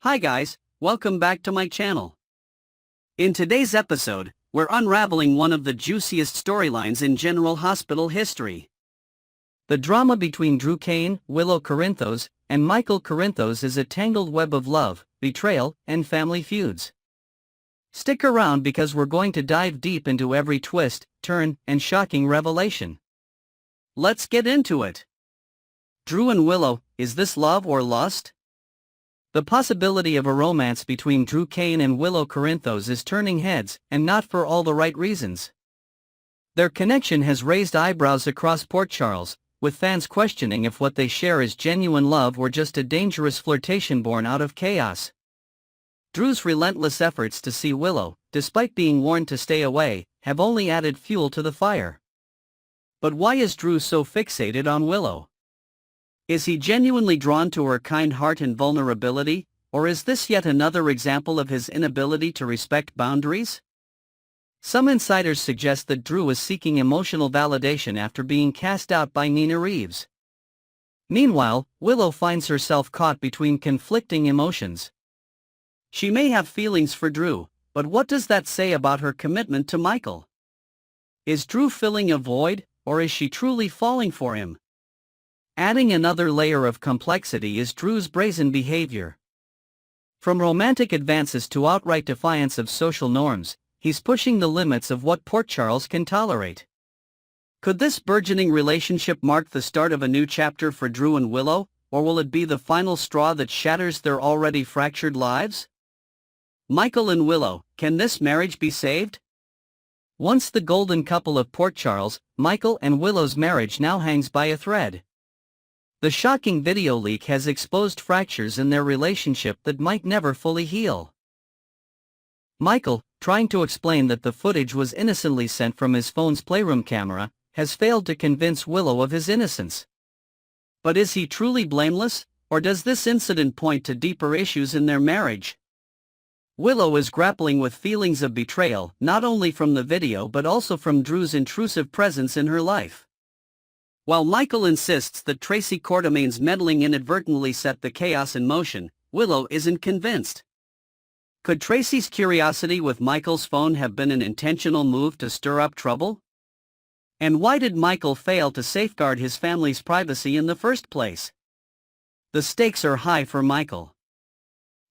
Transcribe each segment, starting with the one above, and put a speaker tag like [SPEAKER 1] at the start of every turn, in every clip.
[SPEAKER 1] Hi guys, welcome back to my channel. In today's episode, we're unraveling one of the juiciest storylines in General Hospital history. The drama between Drew Cain, Willow Corinthos, and Michael Corinthos is a tangled web of love, betrayal, and family feuds. Stick around because we're going to dive deep into every twist, turn, and shocking revelation. Let's get into it. Drew and Willow, is this love or lust? The possibility of a romance between Drew Cain and Willow Corinthos is turning heads, and not for all the right reasons. Their connection has raised eyebrows across Port Charles, with fans questioning if what they share is genuine love or just a dangerous flirtation born out of chaos. Drew's relentless efforts to see Willow, despite being warned to stay away, have only added fuel to the fire. But why is Drew so fixated on Willow? Is he genuinely drawn to her kind heart and vulnerability, or is this yet another example of his inability to respect boundaries? Some insiders suggest that Drew is seeking emotional validation after being cast out by Nina Reeves. Meanwhile, Willow finds herself caught between conflicting emotions. She may have feelings for Drew, but what does that say about her commitment to Michael? Is Drew filling a void, or is she truly falling for him? Adding another layer of complexity is Drew's brazen behavior. From romantic advances to outright defiance of social norms, he's pushing the limits of what Port Charles can tolerate. Could this burgeoning relationship mark the start of a new chapter for Drew and Willow, or will it be the final straw that shatters their already fractured lives? Michael and Willow, can this marriage be saved? Once the golden couple of Port Charles, Michael and Willow's marriage now hangs by a thread. The shocking video leak has exposed fractures in their relationship that might never fully heal. Michael, trying to explain that the footage was innocently sent from his phone's playroom camera, has failed to convince Willow of his innocence. But is he truly blameless, or does this incident point to deeper issues in their marriage? Willow is grappling with feelings of betrayal not only from the video but also from Drew's intrusive presence in her life. While Michael insists that Tracy Quartermain's meddling inadvertently set the chaos in motion, Willow isn't convinced. Could Tracy's curiosity with Michael's phone have been an intentional move to stir up trouble? And why did Michael fail to safeguard his family's privacy in the first place? The stakes are high for Michael.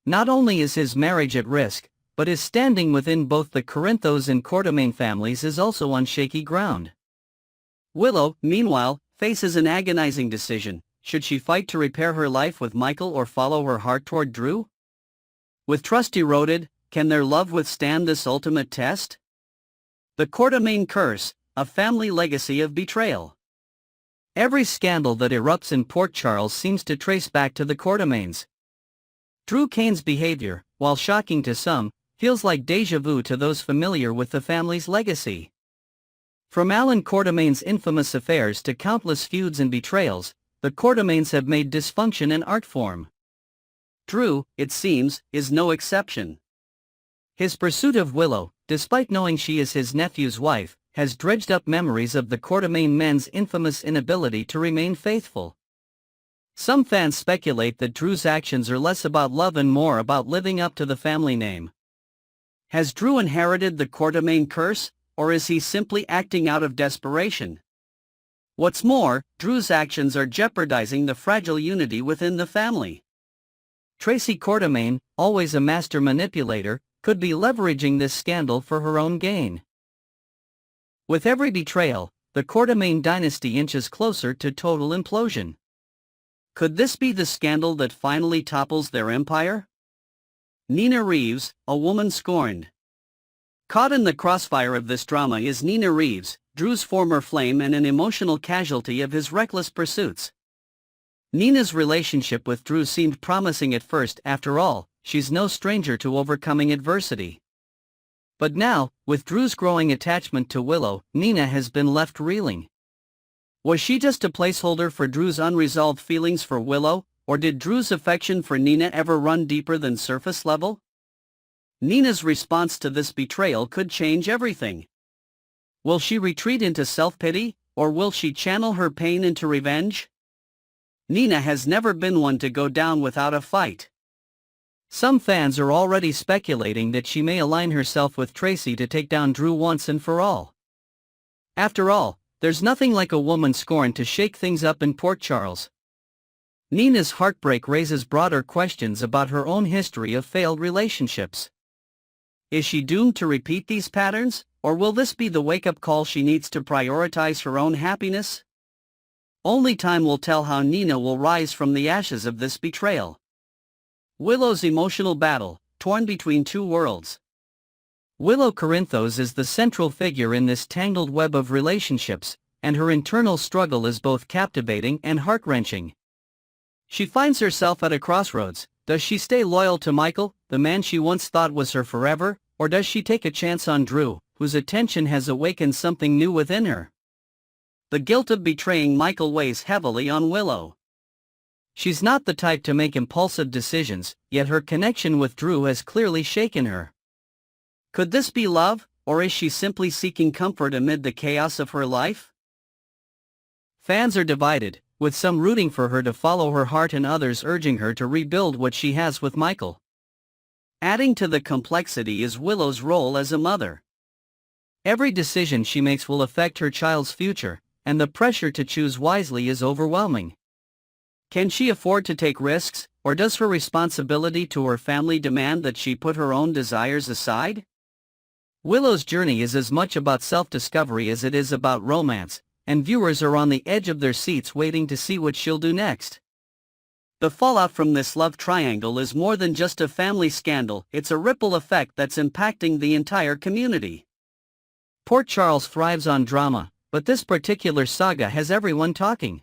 [SPEAKER 1] Not only is his marriage at risk, but his standing within both the Corinthos and Quartermain families is also on shaky ground. Willow, meanwhile, faces an agonizing decision: should she fight to repair her life with Michael or follow her heart toward Drew? With trust eroded, can their love withstand this ultimate test? The Quartermain curse, a family legacy of betrayal. Every scandal that erupts in Port Charles seems to trace back to the Quartermains. Drew Cain's behavior, while shocking to some, feels like déjà vu to those familiar with the family's legacy. From Alan Quartermain's infamous affairs to countless feuds and betrayals, the Quartermains have made dysfunction an art form. Drew, it seems, is no exception. His pursuit of Willow, despite knowing she is his nephew's wife, has dredged up memories of the Quartermain men's infamous inability to remain faithful. Some fans speculate that Drew's actions are less about love and more about living up to the family name. Has Drew inherited the Quartermain curse, or is he simply acting out of desperation? What's more, Drew's actions are jeopardizing the fragile unity within the family. Tracy Quartermain, always a master manipulator, could be leveraging this scandal for her own gain. With every betrayal, the Quartermain dynasty inches closer to total implosion. Could this be the scandal that finally topples their empire? Nina Reeves, a woman scorned. Caught in the crossfire of this drama is Nina Reeves, Drew's former flame and an emotional casualty of his reckless pursuits. Nina's relationship with Drew seemed promising at first. After all, she's no stranger to overcoming adversity. But now, with Drew's growing attachment to Willow, Nina has been left reeling. Was she just a placeholder for Drew's unresolved feelings for Willow, or did Drew's affection for Nina ever run deeper than surface level? Nina's response to this betrayal could change everything. Will she retreat into self-pity, or will she channel her pain into revenge? Nina has never been one to go down without a fight. Some fans are already speculating that she may align herself with Tracy to take down Drew once and for all. After all, there's nothing like a woman scorned to shake things up in Port Charles. Nina's heartbreak raises broader questions about her own history of failed relationships. Is she doomed to repeat these patterns, or will this be the wake-up call she needs to prioritize her own happiness? Only time will tell how Nina will rise from the ashes of this betrayal. Willow's emotional battle, torn between two worlds. Willow Corinthos is the central figure in this tangled web of relationships, and her internal struggle is both captivating and heart-wrenching. She finds herself at a crossroads. Does she stay loyal to Michael, the man she once thought was her forever, or does she take a chance on Drew, whose attention has awakened something new within her? The guilt of betraying Michael weighs heavily on Willow. She's not the type to make impulsive decisions, yet her connection with Drew has clearly shaken her. Could this be love, or is she simply seeking comfort amid the chaos of her life? Fans are divided, with some rooting for her to follow her heart and others urging her to rebuild what she has with Michael. Adding to the complexity is Willow's role as a mother. Every decision she makes will affect her child's future, and the pressure to choose wisely is overwhelming. Can she afford to take risks, or does her responsibility to her family demand that she put her own desires aside? Willow's journey is as much about self-discovery as it is about romance, and viewers are on the edge of their seats waiting to see what she'll do next. The fallout from this love triangle is more than just a family scandal, it's a ripple effect that's impacting the entire community. Port Charles thrives on drama, but this particular saga has everyone talking.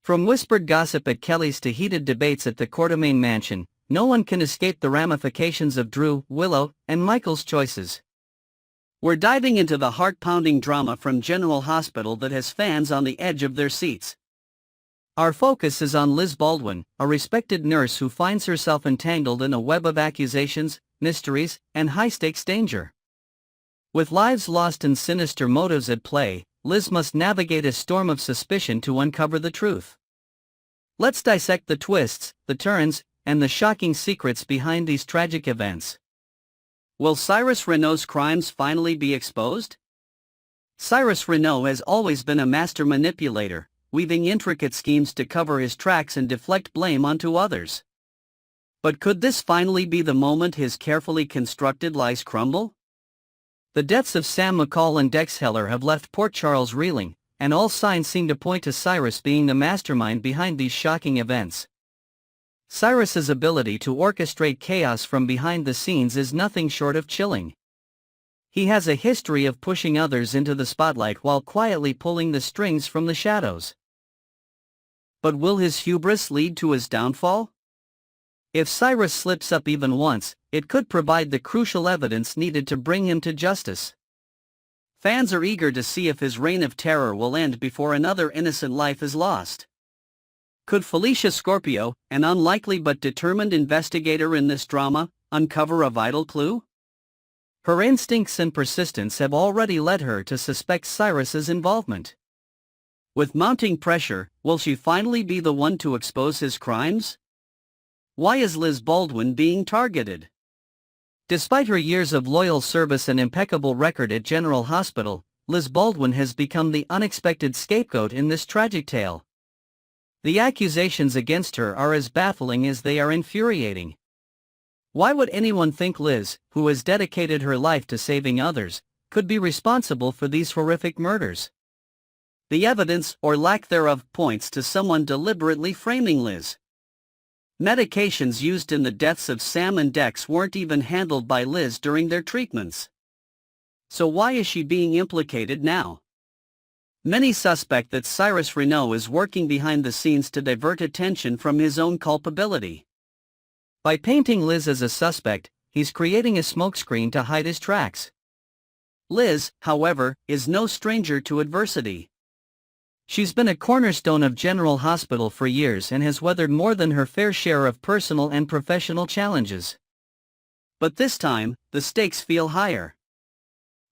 [SPEAKER 1] From whispered gossip at Kelly's to heated debates at the Quartermaine mansion, no one can escape the ramifications of Drew, Willow, and Michael's choices. We're diving into the heart-pounding drama from General Hospital that has fans on the edge of their seats. Our focus is on Liz Baldwin, a respected nurse who finds herself entangled in a web of accusations, mysteries, and high-stakes danger. With lives lost and sinister motives at play, Liz must navigate a storm of suspicion to uncover the truth. Let's dissect the twists, the turns, and the shocking secrets behind these tragic events. Will Cyrus Renault's crimes finally be exposed? Cyrus Renault has always been a master manipulator, weaving intricate schemes to cover his tracks and deflect blame onto others. But could this finally be the moment his carefully constructed lies crumble? The deaths of Sam McCall and Dex Heller have left Port Charles reeling, and all signs seem to point to Cyrus being the mastermind behind these shocking events. Cyrus's ability to orchestrate chaos from behind the scenes is nothing short of chilling. He has a history of pushing others into the spotlight while quietly pulling the strings from the shadows. But will his hubris lead to his downfall? If Cyrus slips up even once, it could provide the crucial evidence needed to bring him to justice. Fans are eager to see if his reign of terror will end before another innocent life is lost. Could Felicia Scorpio, an unlikely but determined investigator in this drama, uncover a vital clue? Her instincts and persistence have already led her to suspect Cyrus's involvement. With mounting pressure, will she finally be the one to expose his crimes? Why is Liz Baldwin being targeted? Despite her years of loyal service and impeccable record at General Hospital, Liz Baldwin has become the unexpected scapegoat in this tragic tale. The accusations against her are as baffling as they are infuriating. Why would anyone think Liz, who has dedicated her life to saving others, could be responsible for these horrific murders? The evidence, or lack thereof, points to someone deliberately framing Liz. Medications used in the deaths of Sam and Dex weren't even handled by Liz during their treatments. So why is she being implicated now? Many suspect that Cyrus Renault is working behind the scenes to divert attention from his own culpability. By painting Liz as a suspect, he's creating a smokescreen to hide his tracks. Liz, however, is no stranger to adversity. She's been a cornerstone of General Hospital for years and has weathered more than her fair share of personal and professional challenges. But this time, the stakes feel higher.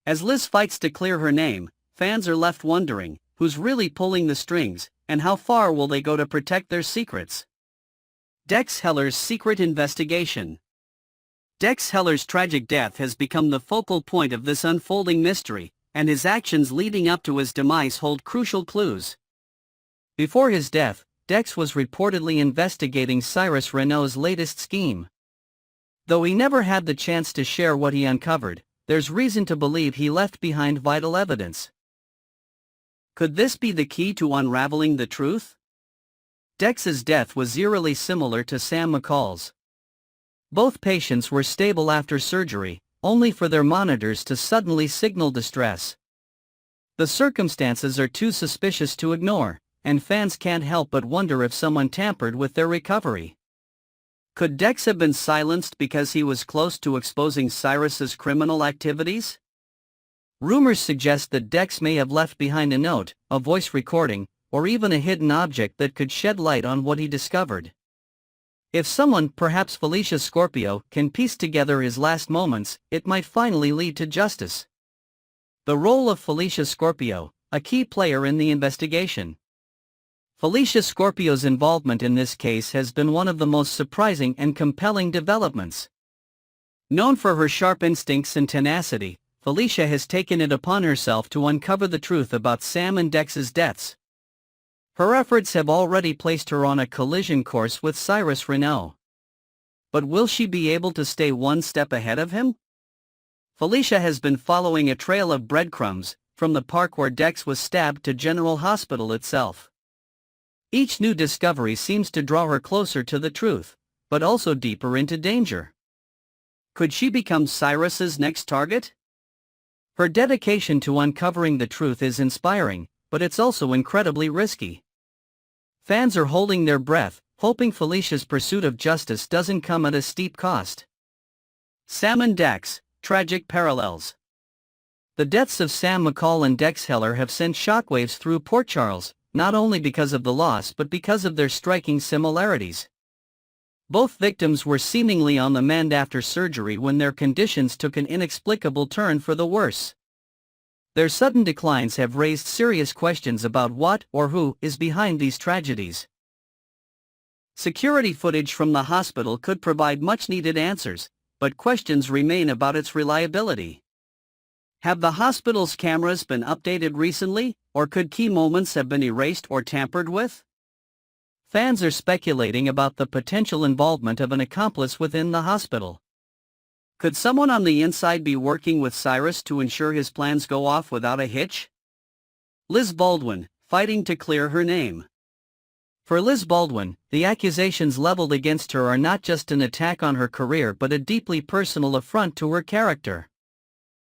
[SPEAKER 1] As Liz fights to clear her name, fans are left wondering, who's really pulling the strings, and how far will they go to protect their secrets? Dex Heller's secret investigation. Dex Heller's tragic death has become the focal point of this unfolding mystery, and his actions leading up to his demise hold crucial clues. Before his death, Dex was reportedly investigating Cyrus Renault's latest scheme. Though he never had the chance to share what he uncovered, there's reason to believe he left behind vital evidence. Could this be the key to unraveling the truth? Dex's death was eerily similar to Sam McCall's. Both patients were stable after surgery, only for their monitors to suddenly signal distress. The circumstances are too suspicious to ignore, and fans can't help but wonder if someone tampered with their recovery. Could Dex have been silenced because he was close to exposing Cyrus's criminal activities? Rumors suggest that Dex may have left behind a note, a voice recording, or even a hidden object that could shed light on what he discovered. If someone, perhaps Felicia Scorpio, can piece together his last moments, it might finally lead to justice. The role of Felicia Scorpio, a key player in the investigation. Felicia Scorpio's involvement in this case has been one of the most surprising and compelling developments. Known for her sharp instincts and tenacity, Felicia has taken it upon herself to uncover the truth about Sam and Dex's deaths. Her efforts have already placed her on a collision course with Cyrus Renault. But will she be able to stay one step ahead of him? Felicia has been following a trail of breadcrumbs, from the park where Dex was stabbed to General Hospital itself. Each new discovery seems to draw her closer to the truth, but also deeper into danger. Could she become Cyrus's next target? Her dedication to uncovering the truth is inspiring, but it's also incredibly risky. Fans are holding their breath, hoping Felicia's pursuit of justice doesn't come at a steep cost. Sam and Dex, tragic parallels. The deaths of Sam McCall and Dex Heller have sent shockwaves through Port Charles, not only because of the loss but because of their striking similarities. Both victims were seemingly on the mend after surgery when their conditions took an inexplicable turn for the worse. Their sudden declines have raised serious questions about what or who is behind these tragedies. Security footage from the hospital could provide much-needed answers, but questions remain about its reliability. Have the hospital's cameras been updated recently, or could key moments have been erased or tampered with? Fans are speculating about the potential involvement of an accomplice within the hospital. Could someone on the inside be working with Cyrus to ensure his plans go off without a hitch? Liz Baldwin, fighting to clear her name. For Liz Baldwin, the accusations leveled against her are not just an attack on her career but a deeply personal affront to her character.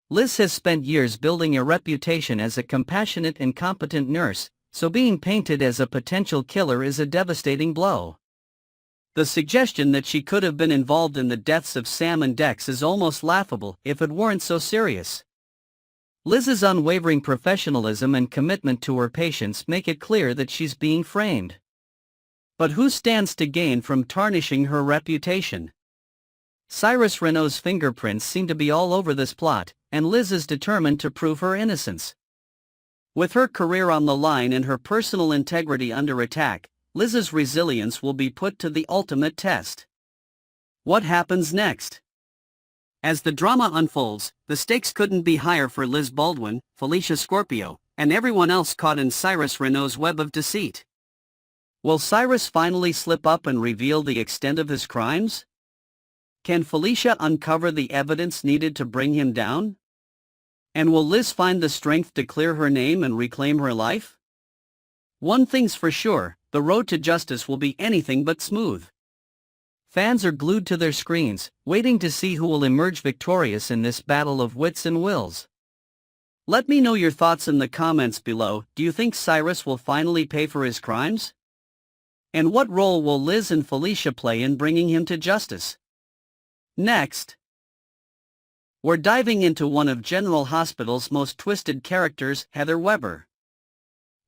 [SPEAKER 1] Liz has spent years building a reputation as a compassionate and competent nurse, so being painted as a potential killer is a devastating blow. The suggestion that she could have been involved in the deaths of Sam and Dex is almost laughable if it weren't so serious. Liz's unwavering professionalism and commitment to her patients make it clear that she's being framed. But who stands to gain from tarnishing her reputation? Cyrus Renault's fingerprints seem to be all over this plot, and Liz is determined to prove her innocence. With her career on the line and her personal integrity under attack, Liz's resilience will be put to the ultimate test. What happens next? As the drama unfolds, the stakes couldn't be higher for Liz Baldwin, Felicia Scorpio, and everyone else caught in Cyrus Renault's web of deceit. Will Cyrus finally slip up and reveal the extent of his crimes? Can Felicia uncover the evidence needed to bring him down? And will Liz find the strength to clear her name and reclaim her life? One thing's for sure, the road to justice will be anything but smooth. Fans are glued to their screens, waiting to see who will emerge victorious in this battle of wits and wills. Let me know your thoughts in the comments below. Do you think Cyrus will finally pay for his crimes? And what role will Liz and Felicia play in bringing him to justice? Next, we're diving into one of General Hospital's most twisted characters, Heather Weber.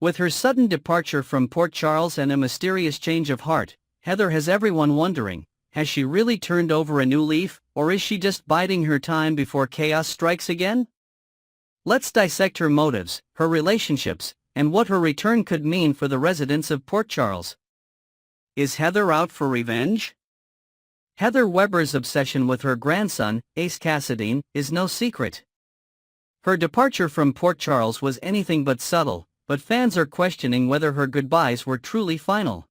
[SPEAKER 1] With her sudden departure from Port Charles and a mysterious change of heart, Heather has everyone wondering, has she really turned over a new leaf, or is she just biding her time before chaos strikes again? Let's dissect her motives, her relationships, and what her return could mean for the residents of Port Charles. Is Heather out for revenge? Heather Weber's obsession with her grandson, Ace Cassadine, is no secret. Her departure from Port Charles was anything but subtle, but fans are questioning whether her goodbyes were truly final.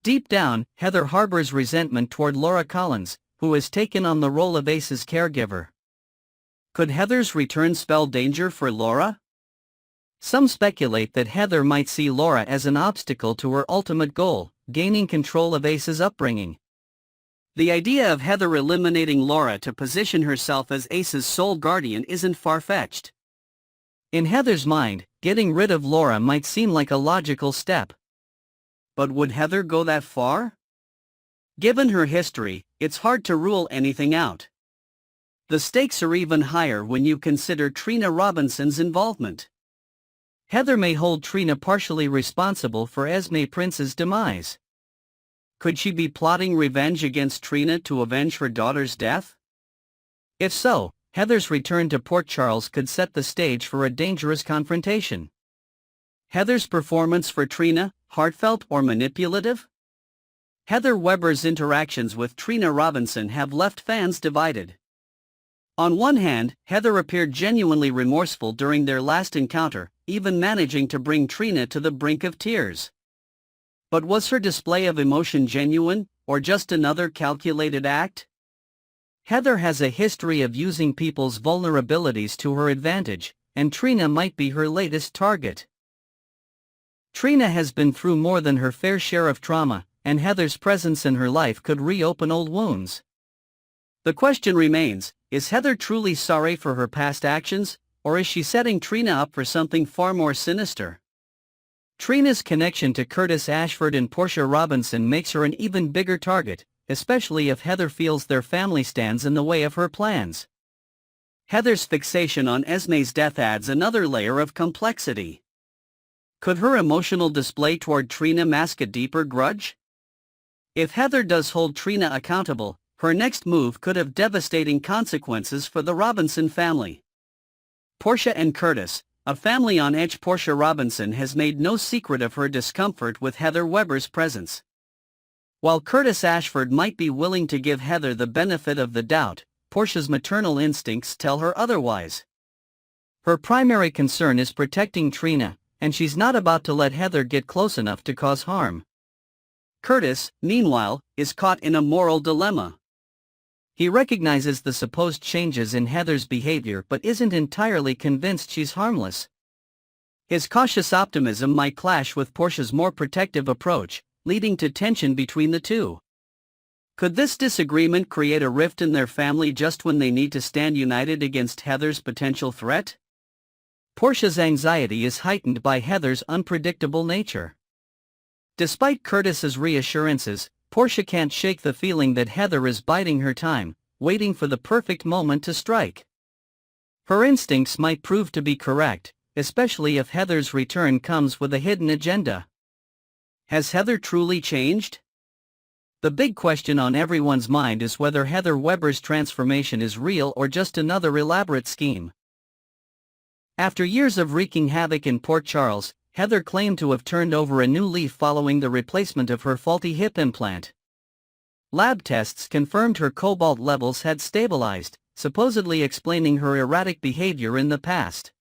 [SPEAKER 1] Deep down, Heather harbors resentment toward Laura Collins, who has taken on the role of Ace's caregiver. Could Heather's return spell danger for Laura? Some speculate that Heather might see Laura as an obstacle to her ultimate goal, gaining control of Ace's upbringing. The idea of Heather eliminating Laura to position herself as Ace's sole guardian isn't far-fetched. In Heather's mind, getting rid of Laura might seem like a logical step. But would Heather go that far? Given her history, it's hard to rule anything out. The stakes are even higher when you consider Trina Robinson's involvement. Heather may hold Trina partially responsible for Esme Prince's demise. Could she be plotting revenge against Trina to avenge her daughter's death? If so, Heather's return to Port Charles could set the stage for a dangerous confrontation. Heather's performance for Trina, heartfelt or manipulative? Heather Weber's interactions with Trina Robinson have left fans divided. On one hand, Heather appeared genuinely remorseful during their last encounter, even managing to bring Trina to the brink of tears. But was her display of emotion genuine, or just another calculated act? Heather has a history of using people's vulnerabilities to her advantage, and Trina might be her latest target. Trina has been through more than her fair share of trauma, and Heather's presence in her life could reopen old wounds. The question remains, is Heather truly sorry for her past actions, or is she setting Trina up for something far more sinister? Trina's connection to Curtis Ashford and Portia Robinson makes her an even bigger target, especially if Heather feels their family stands in the way of her plans. Heather's fixation on Esme's death adds another layer of complexity. Could her emotional display toward Trina mask a deeper grudge? If Heather does hold Trina accountable, her next move could have devastating consequences for the Robinson family. Portia and Curtis, a family on edge. Portia Robinson has made no secret of her discomfort with Heather Weber's presence. While Curtis Ashford might be willing to give Heather the benefit of the doubt, Portia's maternal instincts tell her otherwise. Her primary concern is protecting Trina, and she's not about to let Heather get close enough to cause harm. Curtis, meanwhile, is caught in a moral dilemma. He recognizes the supposed changes in Heather's behavior but isn't entirely convinced she's harmless. His cautious optimism might clash with Portia's more protective approach, leading to tension between the two. Could this disagreement create a rift in their family just when they need to stand united against Heather's potential threat? Portia's anxiety is heightened by Heather's unpredictable nature. Despite Curtis's reassurances, Portia can't shake the feeling that Heather is biding her time, waiting for the perfect moment to strike. Her instincts might prove to be correct, especially if Heather's return comes with a hidden agenda. Has Heather truly changed? The big question on everyone's mind is whether Heather Weber's transformation is real or just another elaborate scheme. After years of wreaking havoc in Port Charles, Heather claimed to have turned over a new leaf following the replacement of her faulty hip implant. Lab tests confirmed her cobalt levels had stabilized, supposedly explaining her erratic behavior in the past.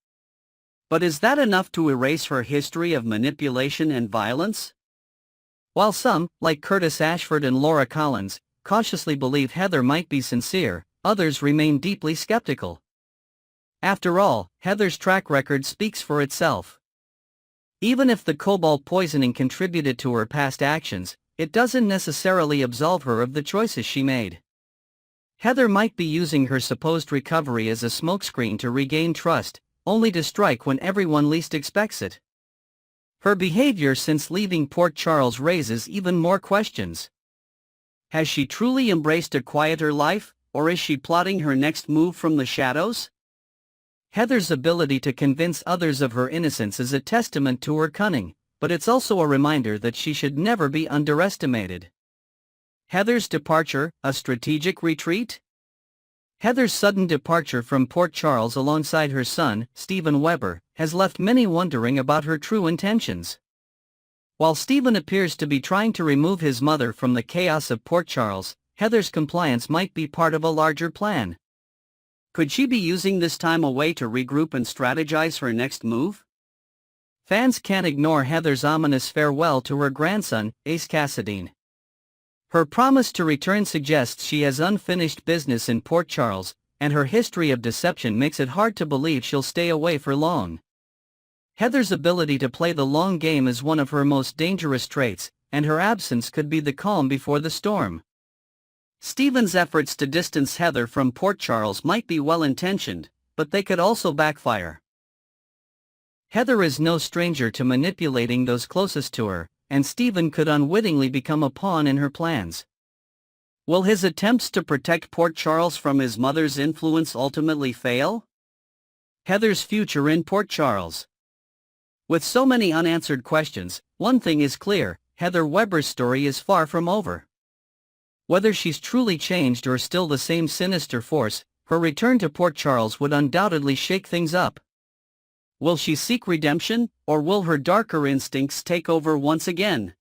[SPEAKER 1] But is that enough to erase her history of manipulation and violence? While some, like Curtis Ashford and Laura Collins, cautiously believe Heather might be sincere, others remain deeply skeptical. After all, Heather's track record speaks for itself. Even if the cobalt poisoning contributed to her past actions, it doesn't necessarily absolve her of the choices she made. Heather might be using her supposed recovery as a smokescreen to regain trust, only to strike when everyone least expects it. Her behavior since leaving Port Charles raises even more questions. Has she truly embraced a quieter life, or is she plotting her next move from the shadows? Heather's ability to convince others of her innocence is a testament to her cunning, but it's also a reminder that she should never be underestimated. Heather's departure, a strategic retreat? Heather's sudden departure from Port Charles alongside her son, Stephen Weber, has left many wondering about her true intentions. While Stephen appears to be trying to remove his mother from the chaos of Port Charles, Heather's compliance might be part of a larger plan. Could she be using this time away to regroup and strategize her next move? Fans can't ignore Heather's ominous farewell to her grandson, Ace Cassadine. Her promise to return suggests she has unfinished business in Port Charles, and her history of deception makes it hard to believe she'll stay away for long. Heather's ability to play the long game is one of her most dangerous traits, and her absence could be the calm before the storm. Stephen's efforts to distance Heather from Port Charles might be well-intentioned, but they could also backfire. Heather is no stranger to manipulating those closest to her, and Stephen could unwittingly become a pawn in her plans. Will his attempts to protect Port Charles from his mother's influence ultimately fail? Heather's future in Port Charles. With so many unanswered questions, one thing is clear: Heather Weber's story is far from over. Whether she's truly changed or still the same sinister force, her return to Port Charles would undoubtedly shake things up. Will she seek redemption, or will her darker instincts take over once again?